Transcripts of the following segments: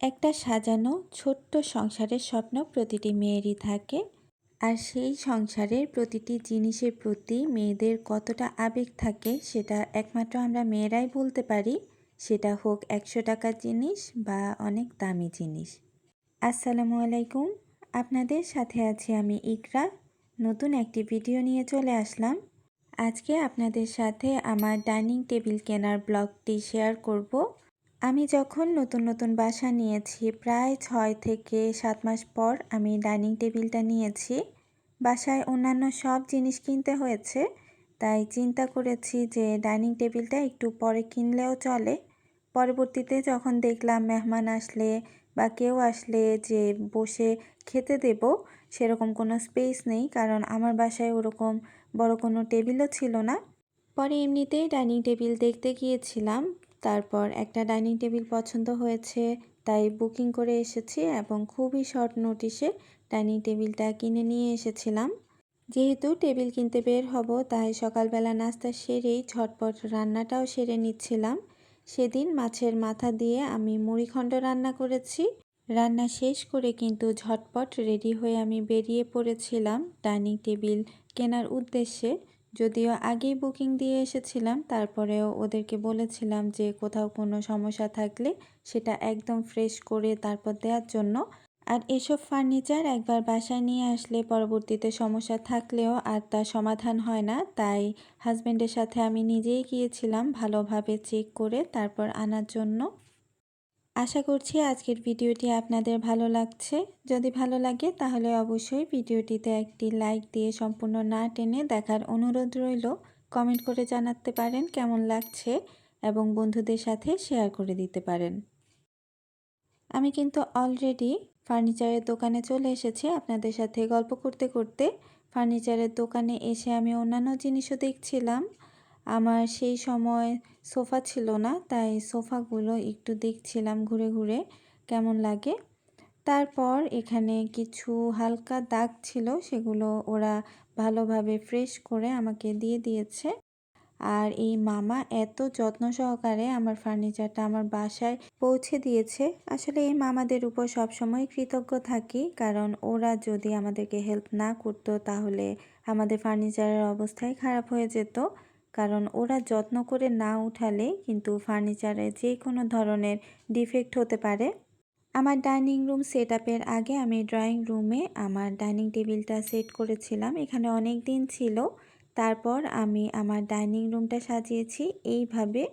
একটা সাজানো ছোট্ট সংসারের স্বপ্ন প্রতিটি মেয়েরই থাকে। আর সেই সংসারের প্রতিটি জিনিসের প্রতি মেয়েদের কতটা আবেগ থাকে সেটা একমাত্র আমরা মেয়েরাই বলতে পারি। সেটা হোক ১০০ টাকার জিনিস বা অনেক দামি জিনিস। আসসালামু আলাইকুম, আপনাদের সাথে আছি আমি ইকরা। নতুন একটি ভিডিও নিয়ে চলে আসলাম। আজকে আপনাদের সাথে আমার ডাইনিং টেবিল কেনার ব্লগটি শেয়ার করব। আমি যখন নতুন বাসা নিয়েছি, প্রায় ৬ থেকে ৭ মাস পর আমি ডাইনিং টেবিলটা নিয়েছি। বাসায় অন্যান্য সব জিনিস কিনতে হয়েছে, তাই চিন্তা করেছি যে ডাইনিং টেবিলটা একটু পরে কিনলেও চলে। পরবর্তীতে যখন দেখলাম মেহমান আসলে বা কেউ আসলে যে বসে খেতে দেব, সেরকম কোনো স্পেস নেই, কারণ আমার বাসায় ওরকম বড় কোনো টেবিলও ছিল না। পরে এমনিতেই ডাইনিং টেবিল দেখতে গিয়েছিলাম, তারপর একটা ডাইনিং টেবিল পছন্দ হয়েছে, তাই বুকিং করে এসেছি এবং খুবই শর্ট নোটিশে ডাইনিং টেবিলটা কিনে নিয়ে এসেছিলাম। যেহেতু টেবিল কিনতে বের হব, তাই সকালবেলা নাস্তা সেরেই ঝটপট রান্নাটাও সেরে নিচ্ছিলাম। সেদিন মাছের মাথা দিয়ে আমি মুড়িঘণ্ট রান্না করেছি। রান্না শেষ করে কিন্তু ঝটপট রেডি হয়ে আমি বেরিয়ে পড়েছিলাম ডাইনিং টেবিল কেনার উদ্দেশ্যে। যদিও আগেই বুকিং দিয়ে এসেছিলাম, তারপরেও ওদেরকে বলেছিলাম যে কোথাও কোনো সমস্যা থাকলে সেটা একদম ফ্রেশ করে তারপর দেওয়ার জন্য। আর এসব ফার্নিচার একবার বাসায় নিয়ে আসলে পরবর্তীতে সমস্যা থাকলেও আর তার সমাধান হয় না, তাই হাজব্যান্ডের সাথে আমি নিজেই গিয়েছিলাম ভালোভাবে চেক করে তারপর আনার জন্য। আশা করছি আজকের ভিডিওটি আপনাদের ভালো লাগছে। যদি ভালো লাগে তাহলে অবশ্যই ভিডিওটিতে একটি লাইক দিয়ে সম্পূর্ণ না টেনে দেখার অনুরোধ রইল। কমেন্ট করে জানাতে পারেন কেমন লাগছে এবং বন্ধুদের সাথে শেয়ার করে দিতে পারেন। আমি কিন্তু অলরেডি ফার্নিচারের দোকানে চলে এসেছি। আপনাদের সাথে গল্প করতে করতে ফার্নিচারের দোকানে এসে আমি অন্যান্য জিনিসও দেখছিলাম। আমার সেই সময় সোফা ছিল না, তাই সোফাগুলো একটু দেখছিলাম ঘুরে ঘুরে কেমন লাগে। তারপর এখানে কিছু হালকা দাগ ছিল, সেগুলো ওরা ভালোভাবে ফ্রেশ করে আমাকে দিয়ে দিয়েছে। আর এই মামা এত যত্ন সহকারে আমার ফার্নিচারটা আমার বাসায় পৌঁছে দিয়েছে। আসলে এই মামাদের উপর সবসময় কৃতজ্ঞ থাকি, কারণ ওরা যদি আমাদেরকে হেল্প না করতো তাহলে আমাদের ফার্নিচারের অবস্থাই খারাপ হয়ে যেত। কারণ ওরা যত্ন করে না উঠালে কিন্তু ফার্নিচারে যে কোনো ধরনের ডিফেক্ট হতে পারে। আমার ডাইনিং রুম সেট আপের আগে আমি ড্রয়িং রুমে আমার ডাইনিং টেবিলটা সেট করেছিলাম। এখানে অনেক দিন ছিল। তারপর আমি আমার ডাইনিং রুমটা সাজিয়েছি এইভাবে।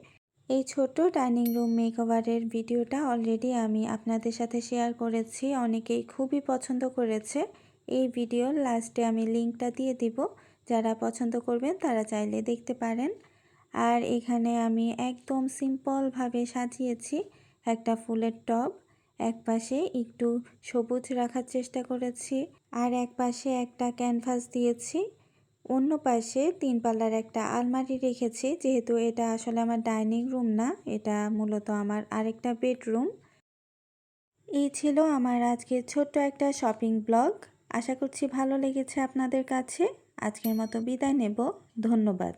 এই ছোট ডাইনিং রুম মেকওভারের ভিডিওটা অলরেডি আমি আপনাদের সাথে শেয়ার করেছি। অনেকেই খুবই পছন্দ করেছে। এই ভিডিওর লাস্টে আমি লিঙ্কটা দিয়ে দিব, যারা পছন্দ করবেন তারা চাইলে দেখতে পারেন। আর এখানে আমি একদম সিম্পলভাবে সাজিয়েছি একটা ফুলের টব। এক পাশে একটু সবুজ রাখার চেষ্টা করেছি, আর এক পাশে একটা ক্যানভাস দিয়েছি। অন্য পাশে 3 পাল্লার একটা আলমারি রেখেছি, যেহেতু এটা আসলে আমার ডাইনিং রুম না, এটা মূলত আমার আরেকটা বেডরুম। এই ছিল আমার আজকের ছোট্ট একটা শপিং ব্লগ। আশা করছি ভালো লেগেছে আপনাদের কাছে। আজকের মতো বিদায় নেব। ধন্যবাদ।